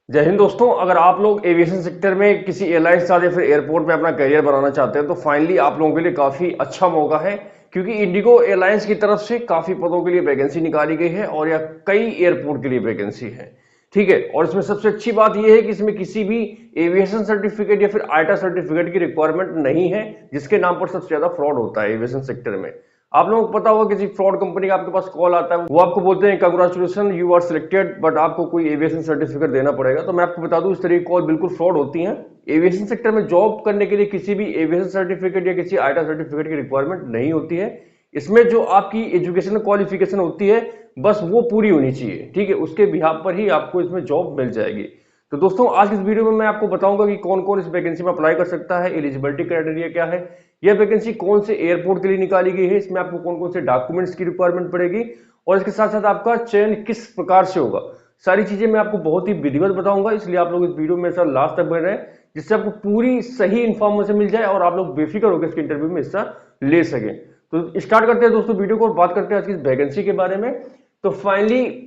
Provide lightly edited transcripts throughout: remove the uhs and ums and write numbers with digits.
जय हिंद दोस्तों। अगर आप लोग एविएशन सेक्टर में किसी एयरलाइन के साथ या फिर एयरपोर्ट में अपना करियर बनाना चाहते हैं तो फाइनली आप लोगों के लिए काफी अच्छा मौका है, क्योंकि इंडिगो एयरलाइंस की तरफ से काफी पदों के लिए वैकेंसी निकाली गई है और यह कई एयरपोर्ट के लिए वैकेंसी है। ठीक है, और इसमें सबसे अच्छी बात यह है कि इसमें किसी भी एविएशन सर्टिफिकेट या फिर आईटा सर्टिफिकेट की रिक्वायरमेंट नहीं है, जिसके नाम पर सबसे ज्यादा फ्रॉड होता है एविएशन सेक्टर में। आप लोगों को पता होगा किसी फ्रॉड कंपनी का आपके पास कॉल आता है, वो आपको बोलते हैं congratulation you are selected, but आपको कोई एविएशन सर्टिफिकेट देना पड़ेगा। तो मैं आपको बता दूं, इस तरह की कॉल बिल्कुल फ्रॉड होती हैं। एविएशन सेक्टर में जॉब करने के लिए किसी भी एविएशन सर्टिफिकेट या किसी आईटा सर्टिफिकेट की रिक्वायरमेंट नहीं होती है। इसमें जो आपकी एजुकेशन क्वालिफिकेशन होती है बस वो पूरी होनी चाहिए। ठीक है, उसके बिहाफ पर ही आपको इसमें जॉब मिल जाएगी। तो दोस्तों, आज इस वीडियो में मैं आपको बताऊंगा कि कौन कौन इस वैकेंसी में अप्लाई कर सकता है, एलिजिबिलिटी क्राइटेरिया क्या है, यह वैकेंसी कौन से एयरपोर्ट के लिए निकाली गई है, इसमें आपको कौन कौन से डॉक्यूमेंट्स की रिक्वायरमेंट पड़ेगी और इसके साथ साथ आपका चयन किस प्रकार से होगा। सारी चीजें मैं आपको बहुत ही विधिवत बताऊंगा, इसलिए आप लोग इस वीडियो में सर लास्ट तक बने रहें, जिससे आपको पूरी सही इंफॉर्मेशन मिल जाए और आप लोग बेफिक्र होकर इसके इंटरव्यू में हिस्सा ले सकें। तो स्टार्ट करते हैं दोस्तों वीडियो को और बात करते हैं आज की इस वैकेंसी के बारे में। तो फाइनली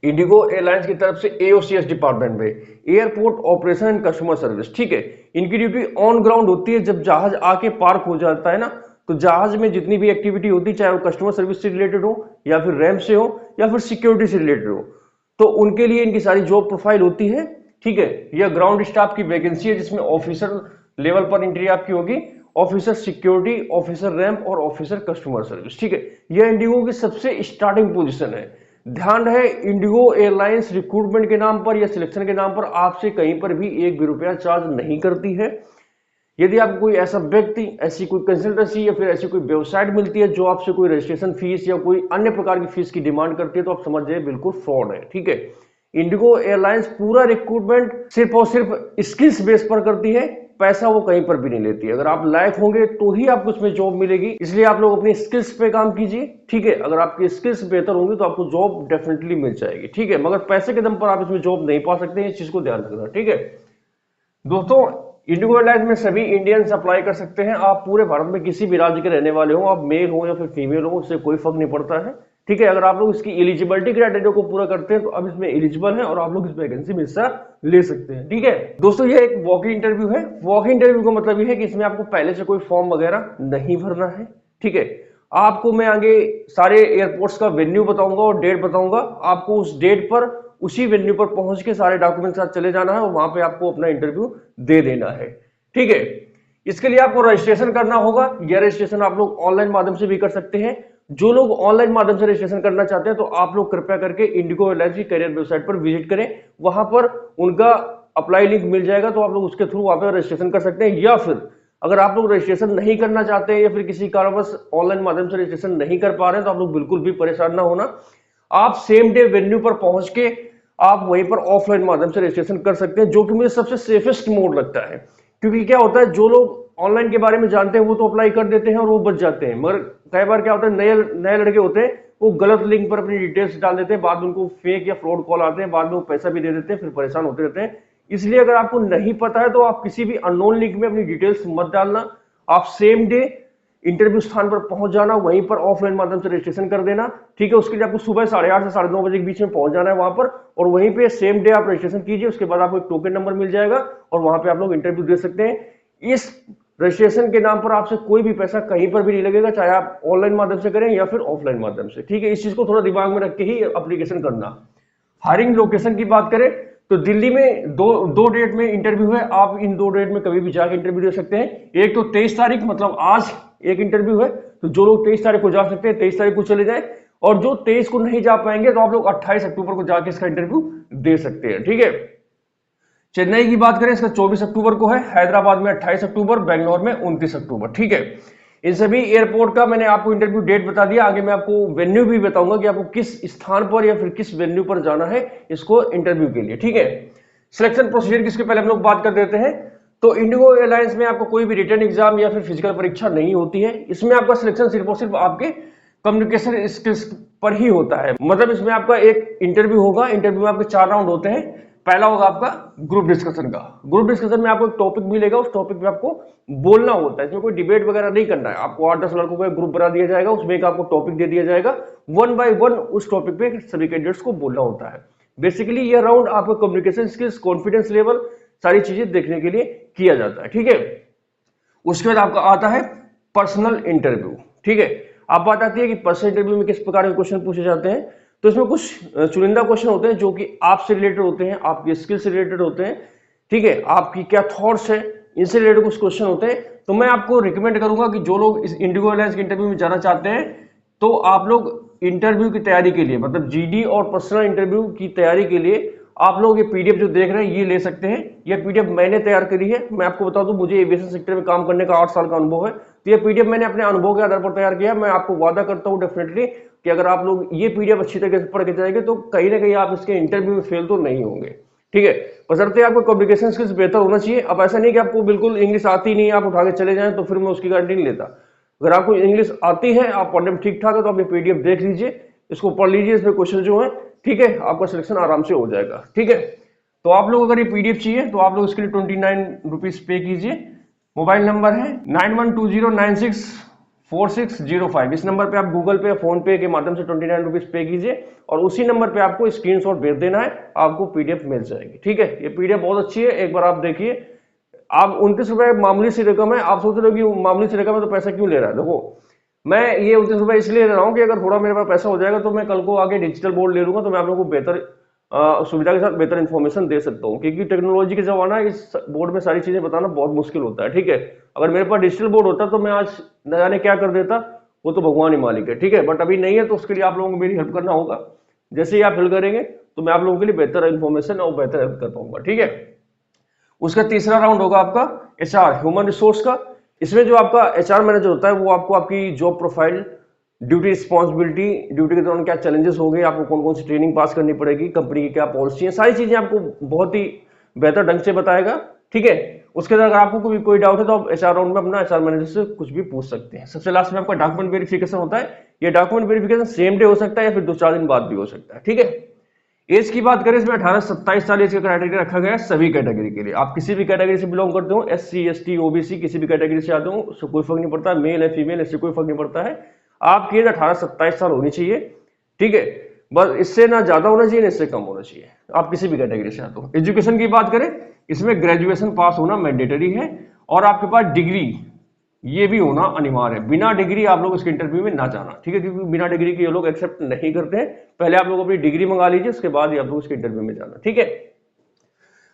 इंडिगो एयरलाइंस की तरफ से एओसीएस डिपार्टमेंट में airport operation and customer service, ठीक है, इनकी ड्यूटी ऑन ग्राउंड होती है। जब जहाज आके पार्क हो जाता है ना, तो जहाज में जितनी भी एक्टिविटी होती है, चाहे वो कस्टमर सर्विस से रिलेटेड हो या फिर रैम्प से हो या फिर सिक्योरिटी से रिलेटेड हो, तो उनके लिए इनकी सारी जॉब प्रोफाइल होती है। ठीक है, यह ग्राउंड स्टाफ की वैकेंसी है, जिसमें ऑफिसर लेवल पर एंट्री आपकी होगी, ऑफिसर सिक्योरिटी, ऑफिसर रैम्प और ऑफिसर कस्टमर सर्विस। ठीक है, यह इंडिगो की सबसे स्टार्टिंग पोजीशन है। ध्यान रहे, इंडिगो एयरलाइंस रिक्रूटमेंट के नाम पर या सिलेक्शन के नाम पर आपसे कहीं पर भी एक भी रुपया चार्ज नहीं करती है। यदि आपको कोई ऐसा व्यक्ति, ऐसी कोई कंसल्टेंसी या फिर ऐसी कोई वेबसाइट मिलती है जो आपसे कोई रजिस्ट्रेशन फीस या कोई अन्य प्रकार की फीस की डिमांड करती है, तो आप समझ जाइए बिल्कुल फ्रॉड है। ठीक है, इंडिगो एयरलाइंस पूरा रिक्रूटमेंट सिर्फ और सिर्फ स्किल्स बेस पर करती है, पैसा वो कहीं पर भी नहीं लेती है। अगर आप लायक होंगे तो ही आपको उसमें जॉब मिलेगी, इसलिए आप लोग अपनी स्किल्स पे काम कीजिए। ठीक है, अगर आपकी स्किल्स बेहतर होंगी तो आपको जॉब डेफिनेटली मिल जाएगी। ठीक है, मगर पैसे के दम पर आप इसमें जॉब नहीं पा सकते हैं, इस चीज को ध्यान रखना। ठीक है दोस्तों, इंडिगो एयरलाइंस में सभी इंडियंस अप्लाई कर सकते हैं। आप पूरे भारत में किसी भी राज्य के रहने वाले हो, आप मेल हो या फिर फीमेल हो, उससे कोई फर्क नहीं पड़ता है। ठीक है, अगर आप लोग इसकी एलिजिबिलिटी क्राइटेरिया को पूरा करते हैं तो अब इसमें एलिजिबल है और आप लोग इस वैकेंसी में हिस्सा ले सकते हैं। ठीक है दोस्तों, ये एक वॉक इन इंटरव्यू है। वॉक इन इंटरव्यू का मतलब ये है कि इसमें आपको पहले से कोई फॉर्म वगैरह नहीं भरना है। ठीक है, आपको मैं आगे सारे एयरपोर्ट्स का वेन्यू बताऊंगा और डेट बताऊंगा। आपको उस डेट पर, उसी वेन्यू पर पहुंच के सारे डॉक्यूमेंट साथ चले जाना है और वहां पे आपको अपना इंटरव्यू दे देना है। ठीक है, इसके लिए आपको रजिस्ट्रेशन करना होगा। यह रजिस्ट्रेशन आप लोग ऑनलाइन माध्यम से भी कर सकते हैं। जो लोग ऑनलाइन माध्यम से रजिस्ट्रेशन करना चाहते हैं तो आप लोग कृपया करके इंडिगो एयरलाइंस की करियर वेबसाइट पर विजिट करें, वहां पर उनका अप्लाई लिंक मिल जाएगा, तो आप लोग उसके थ्रू वहां पर रजिस्ट्रेशन कर सकते हैं। या फिर अगर आप लोग रजिस्ट्रेशन नहीं करना चाहते हैं या फिर किसी कारणवश ऑनलाइन माध्यम से रजिस्ट्रेशन नहीं कर पा रहे हैं, तो आप लोग बिल्कुल भी परेशान ना होना। आप सेम डे वेन्यू पर पहुंच के आप वहीं पर ऑफलाइन माध्यम से रजिस्ट्रेशन कर सकते हैं, जो कि मुझे सबसे सेफेस्ट मोड लगता है। क्योंकि क्या होता है, जो लोग ऑनलाइन के बारे में जानते हैं वो तो अप्लाई कर देते हैं और वो बच जाते हैं, मगर कई बार क्या होता है, नए नए लड़के होते हैं, वो गलत लिंक पर अपनी डिटेल्स डाल देते हैं, बाद में उनको फेक या फ्रॉड कॉल आते हैं, बाद में वो पैसा भी दे देते हैं, फिर परेशान होते रहते हैं। इसलिए अगर आपको नहीं पता है तो आप किसी भी अननोन लिंक में अपनी डिटेल्स मत डालना। आप सेम डे इंटरव्यू स्थान पर पहुंच जाना, वहीं पर ऑफलाइन माध्यम से रजिस्ट्रेशन कर देना। ठीक है, उसके लिए आपको सुबह 8:30 से 9:30 बजे के बीच में पहुंच जाना है वहां पर, और वहीं पे सेम डे आप रजिस्ट्रेशन कीजिए। उसके बाद आपको एक टोकन नंबर मिल जाएगा और वहां पे आप लोग इंटरव्यू दे सकते हैं। इस रजिस्ट्रेशन के नाम पर आपसे कोई भी पैसा कहीं पर भी नहीं लगेगा, चाहे आप ऑनलाइन माध्यम से करें या फिर ऑफलाइन माध्यम से। ठीक है, इस चीज को थोड़ा दिमाग में रख के ही एप्लीकेशन करना। हायरिंग लोकेशन की बात करें तो दिल्ली में दो डेट में इंटरव्यू है। आप इन 2 डेट में कभी भी जाकर इंटरव्यू दे सकते हैं। एक तो 23 तारीख, मतलब आज एक इंटरव्यू है, तो जो लोग 23 तारीख को जा सकते हैं 23 तारीख को चले जाए, और जो 23 को नहीं जा पाएंगे तो आप लोग 28 अक्टूबर को जाके इसका इंटरव्यू दे सकते हैं। ठीक है, चेन्नई की बात करें, इसका 24 अक्टूबर को है, हैदराबाद में 28 अक्टूबर, बेंगलोर में 29 अक्टूबर। ठीक है, इन सभी एयरपोर्ट का मैंने आपको इंटरव्यू डेट बता दिया। आगे मैं आपको वेन्यू भी बताऊंगा कि आपको किस स्थान पर या फिर किस वेन्यू पर जाना है इसको इंटरव्यू के लिए। ठीक है, सिलेक्शन प्रोसीजर किसके पहले हम लोग बात कर देते हैं। तो इंडिगो एयरलाइंस में आपको कोई भी रिटर्न एग्जाम या फिर फिजिकल परीक्षा नहीं होती है। इसमें आपका सिलेक्शन सिर्फ और सिर्फ आपके कम्युनिकेशन स्किल्स पर ही होता है। मतलब इसमें आपका एक इंटरव्यू होगा, इंटरव्यू में आपके 4 राउंड होते हैं। पहला होगा आपका ग्रुप डिस्कशन का। ग्रुप डिस्कशन में आपको एक टॉपिक मिलेगा, उस टॉपिक पे आपको बोलना होता है। इसमें कोई डिबेट वगैरह नहीं करना है। आपको 8-10 लड़कों का ग्रुप बना दिया जाएगा, उसमें एक आपको टॉपिक दे दिया जाएगा, 1 बाय 1 उस टॉपिक पे सभी कैंडिडेट्स को बोलना होता है। बेसिकली ये राउंड आपको कम्युनिकेशन स्किल्स, कॉन्फिडेंस लेवल, सारी चीजें देखने के लिए किया जाता है। ठीक है, उसके बाद आपका आता है पर्सनल इंटरव्यू। ठीक है, अब बात आती है कि पर्सनल इंटरव्यू में किस प्रकार के क्वेश्चन पूछे जाते हैं। तो इसमें कुछ चुनिंदा क्वेश्चन होते हैं जो कि आपसे रिलेटेड होते हैं, आपकी स्किल से रिलेटेड होते हैं। ठीक है, आपकी क्या थॉट्स है, इनसे रिलेटेड कुछ क्वेश्चन होते हैं। तो मैं आपको रिकमेंड करूंगा कि जो लोग इस इंडिगो एयरलाइंस के इंटरव्यू में जाना चाहते हैं, तो आप लोग इंटरव्यू की तैयारी के लिए, मतलब जीडी और पर्सनल इंटरव्यू की तैयारी के लिए आप लोग ये पीडीएफ जो देख रहे हैं ये ले सकते हैं। ये पीडीएफ मैंने तैयार करी है। मैं आपको बता दूं, मुझे एविएशन सेक्टर में काम करने का 8 साल का अनुभव है। तो ये पीडीएफ मैंने अपने अनुभव के आधार पर तैयार किया। मैं आपको वादा करता हूं डेफिनेटली कि अगर आप लोग ये पीडीएफ अच्छी तरीके से पढ़ के जाएंगे तो कहीं ना कहीं आप इसके इंटरव्यू में फेल तो नहीं होंगे। ठीक है, बशर्ते आपको कम्युनिकेशन स्किल्स बेहतर होना चाहिए। अब ऐसा नहीं कि आपको बिल्कुल इंग्लिश आती नहीं, आप उठा के चले जाएं, तो फिर मैं उसकी गारंटी नहीं लेता। अगर आपको इंग्लिश आती है, आप पढ़ने में ठीक ठाक है, तो आप ये पीडीएफ देख लीजिए, इसको पढ़ लीजिए, इसमें क्वेश्चन जो है, ठीक है, आपका सिलेक्शन आराम से हो जाएगा। ठीक है, तो आप लोग अगर ये पीडीएफ चाहिए तो आप लोग इसके लिए 29 रुपीज पे कीजिए। मोबाइल नंबर है 9120964605। इस नंबर पे आप गूगल पे, फोन पे के माध्यम से 29 रुपीज पे कीजिए और उसी नंबर पे आपको स्क्रीनशॉट भेज देना है, आपको पीडीएफ मिल जाएगी। ठीक है, ये पीडीएफ बहुत अच्छी है, एक बार आप देखिए। आप 29 रुपए मामूली सी रकम है। आप सोच रहे हो कि मामूली सी रकम है तो पैसा क्यों ले रहा है। देखो, मैं ये 29 रुपए इसलिए ले रहा हूँ कि अगर थोड़ा मेरे पास पैसा हो जाएगा तो मैं कल को आगे डिजिटल बोर्ड ले लूंगा, तो मैं आप लोगों को बेहतर सुविधा के साथ बेहतर इन्फॉर्मेशन दे सकता हूँ। क्योंकि टेक्नोलॉजी के जमाना है, इस बोर्ड में सारी चीजें बताना बहुत मुश्किल होता है। ठीक है, अगर मेरे पास डिजिटल बोर्ड होता तो मैं आज न जाने क्या कर देता, वो तो भगवान ही मालिक है। ठीक है, बट अभी नहीं है, तो उसके लिए आप लोगों को मेरी हेल्प करना होगा। जैसे ही आप हेल्प करेंगे तो मैं आप लोगों के लिए बेहतर इन्फॉर्मेशन और बेहतर हेल्प कर पाऊंगा। ठीक है, उसका तीसरा राउंड होगा आपका एचआर, ह्यूमन रिसोर्स का। इसमें जो आपका एचआर मैनेजर होता है वो आपको आपकी job profile, duty responsibility, duty के दौरान क्या चैलेंजेस हो गए, आपको कौन कौन सी ट्रेनिंग पास करनी पड़ेगी, कंपनी की क्या पॉलिसी है, सारी चीजें आपको बहुत ही बेहतर ढंग से बताएगा। ठीक है, उसके बाद अगर आपको कोई डाउट है तो आप एचआर राउंड में अपना एचआर मैनेजर से कुछ भी पूछ सकते हैं। सबसे लास्ट में आपका डॉक्यूमेंट वेरिफिकेशन होता है। ये डॉक्यूमेंट वेरिफिकेशन सेम डे हो सकता है या फिर 2-4 दिन बाद भी हो सकता है। ठीक है, एज की बात करें, इसमें 18 से 27 साल एज का क्राइटेरिया रखा गया है सभी कैटेगरी के लिए। आप किसी भी कैटेगरी से बिलोंग करते हो, एससी, एसटी, ओबीसी, किसी भी कैटेगरी से आते हो, उससे कोई फर्क नहीं पड़ता, मेल है फीमेल, इससे कोई फर्क नहीं पड़ता है। आपकी एज 18 से 27 साल होनी चाहिए। ठीक है, बस इससे ना ज्यादा होना चाहिए ना इससे कम होना चाहिए। आप किसी भी कैटेगरी से आते हो। एजुकेशन की बात करें, इसमें ग्रेजुएशन पास होना मैंडेटरी है और आपके पास डिग्री ये भी होना अनिवार्य है। बिना डिग्री आप लोग इसके इंटरव्यू में ना जाना। ठीक है, क्योंकि बिना डिग्री के ये लोग एक्सेप्ट नहीं करते हैं। पहले आप लोग अपनी डिग्री मंगा लीजिए, उसके बाद ही आप लोग इसके इंटरव्यू में जाना। ठीक है,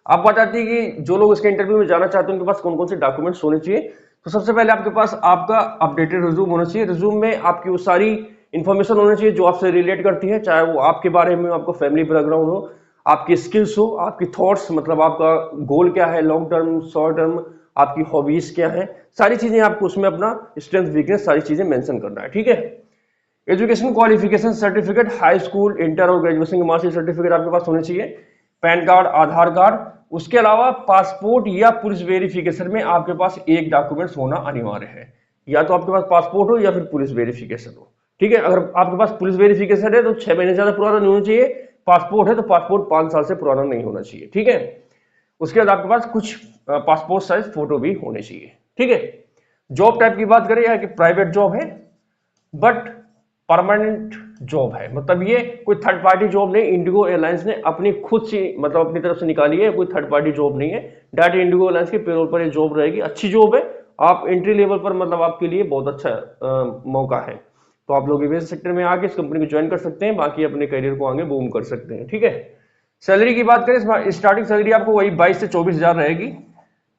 आप बताती है कि जो लोग इसके इंटरव्यू में जाना चाहते हैं उनके पास कौन कौन से डॉक्यूमेंट्स होने चाहिए। तो सबसे पहले आपके पास आपका अपडेटेड रिज्यूम होना चाहिए। रिज्यूम में आपकी वो सारी इंफॉर्मेशन होनी चाहिए जो आपसे रिलेट करती है, चाहे वो आपके बारे में, आपका फैमिली बैकग्राउंड हो, आपकी स्किल्स हो, आपकी थॉट्स, मतलब आपका गोल क्या है, लॉन्ग टर्म, शॉर्ट टर्म, आपकी हॉबीज क्या है, सारी चीजें आपको उसमें अपना स्ट्रेंथ, वीकनेस, सारी चीजें मेंशन करना है। ठीक है, education qualification certificate, high school, inter और ग्रेजुएशन की मार्कशीट सर्टिफिकेट आपके पास होने चाहिए। पैन कार्ड, आधार कार्ड, उसके अलावा पासपोर्ट या पुलिस वेरिफिकेशन में आपके पास एक डॉक्यूमेंट्स होना अनिवार्य है। या तो आपके पास पासपोर्ट हो या फिर पुलिस वेरिफिकेशन हो। ठीक है, अगर आपके पास पुलिस वेरिफिकेशन है तो 6 महीने से ज्यादा पुराना नहीं होना चाहिए। पासपोर्ट है तो पासपोर्ट 5 साल से पुराना नहीं होना चाहिए। ठीक है, उसके बाद आपके पास कुछ पासपोर्ट साइज फोटो भी होने चाहिए। ठीक है, जॉब टाइप की बात करें, या कि प्राइवेट जॉब है बट परमानेंट जॉब है, मतलब ये कोई थर्ड पार्टी जॉब नहीं, इंडिगो एयरलाइंस ने अपनी खुद से, मतलब अपनी तरफ से निकाली है, कोई थर्ड पार्टी जॉब नहीं है। डायरेक्ट इंडिगो एयरलाइंस के पेरोल पर ये जॉब रहेगी। अच्छी जॉब है, आप एंट्री लेवल पर, मतलब आपके लिए बहुत अच्छा मौका है। तो आप लोग एविएशन सेक्टर में आके इस कंपनी को ज्वाइन कर सकते हैं, बाकी अपने करियर को आगे बूम कर सकते हैं। ठीक है, सैलरी की बात करें, स्टार्टिंग सैलरी आपको वही 22 से 24 हजार रहेगी।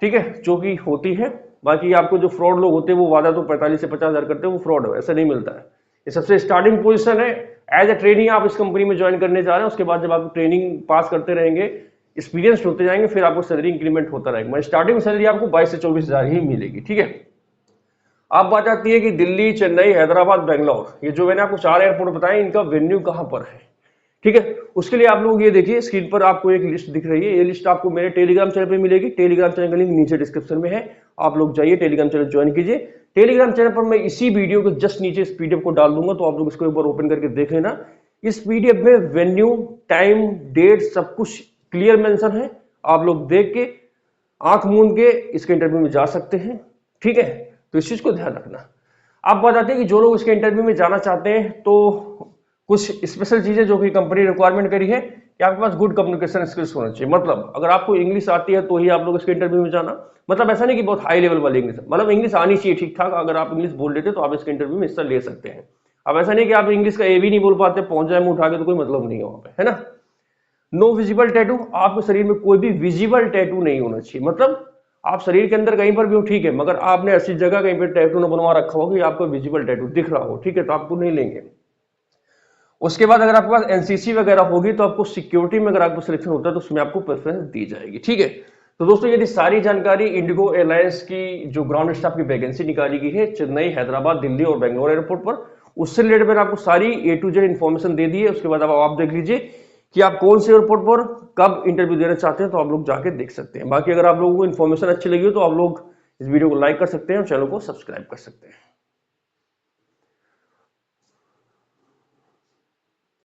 ठीक है, जो कि होती है। बाकी आपको जो फ्रॉड लोग होते हैं वो वादा तो 45 से 50 हजार करते हैं, वो फ्रॉड है, ऐसा नहीं मिलता है। ये सबसे स्टार्टिंग पोजीशन है। एज ए ट्रेनिंग आप इस कंपनी में ज्वाइन करने जा रहे हैं। उसके बाद जब आप ट्रेनिंग पास करते रहेंगे, एक्सपीरियंस होते जाएंगे, फिर आपको सैलरी इंक्रीमेंट होता रहेगा। स्टार्टिंग सैलरी आपको 22 से 24 हजार ही मिलेगी। ठीक है, अब बात आती है कि दिल्ली, चेन्नई, हैदराबाद, बेंगलोर, ये जो मैंने आपको 4 एयरपोर्ट बताए, इनका वेन्यू कहां पर है। ठीक है, उसके लिए आप लोग ये देखिए, स्क्रीन पर आपको एक लिस्ट दिख रही है। ये लिस्ट आपको मेरे टेलीग्राम चैनल पे मिलेगी। टेलीग्राम चैनल का लिंक नीचे डिस्क्रिप्शन में है, आप लोग जाइए टेलीग्राम चैनल ज्वाइन कीजिए। टेलीग्राम चैनल पर मैं इसी वीडियो के जस्ट नीचे इस पीडीएफ को डाल दूंगा, तो आप लोग इसको एक बार ओपन करके देख लेना। इस पीडीएफ में वेन्यू, टाइम, डेट, सब कुछ क्लियर मेंशन है। आप लोग देख के आंख मूंद के इसके इंटरव्यू में जा सकते हैं। ठीक है, तो इस चीज को ध्यान रखना। आप बताते हैं कि जो लोग इसके इंटरव्यू में जाना चाहते हैं, तो कुछ स्पेशल चीजें जो कि कंपनी रिक्वायरमेंट करी है, कि आपके पास गुड कम्युनिकेशन स्किल्स होना चाहिए। मतलब अगर आपको इंग्लिश आती है तो ही आप लोग इसके इंटरव्यू में जाना, मतलब ऐसा नहीं कि बहुत हाई लेवल वाली इंग्लिश, मतलब इंग्लिश आनी चाहिए ठीक ठाक। अगर आप इंग्लिश बोल लेते तो आप इसके इंटरव्यू में हिस्सा ले सकते हैं। अब ऐसा नहीं कि आप इंग्लिश का ए भी नहीं बोल पाते, पहुंच जाए मुंह उठा के, तो कोई मतलब नहीं है वहां पे, है ना। नो विजिबल टैटू, आपके शरीर में कोई भी विजिबल टैटू नहीं होना चाहिए। मतलब आप शरीर के अंदर कहीं पर भी हो ठीक है, मगर आपने ऐसी जगह कहीं पर टैटू न बनवा रखा हो कि आपको विजिबल टैटू दिख रहा हो, ठीक है, तो आपको नहीं लेंगे। उसके बाद अगर आपके पास एनसीसी वगैरह होगी तो आपको सिक्योरिटी में अगर आपको सिलेक्शन होता है तो उसमें आपको प्रेफरेंस दी जाएगी, ठीक है। तो दोस्तों ये थी सारी जानकारी इंडिगो एयरलाइंस की जो ग्राउंड स्टाफ की वैकेंसी निकाली गई है चेन्नई, हैदराबाद, दिल्ली और बेंगलोर एयरपोर्ट पर। उससे रिलेटेड मैंने आपको सारी ए टू जेड इन्फॉर्मेशन दे दी है। उसके बाद अब आप देख लीजिए कि आप कौन से एयरपोर्ट पर कब इंटरव्यू देना चाहते हैं, तो आप लोग जाके देख सकते हैं। बाकी अगर आप लोगों को इन्फॉर्मेशन अच्छी लगी हो तो आप लोग इस वीडियो को लाइक कर सकते हैं और चैनल को सब्सक्राइब कर सकते हैं।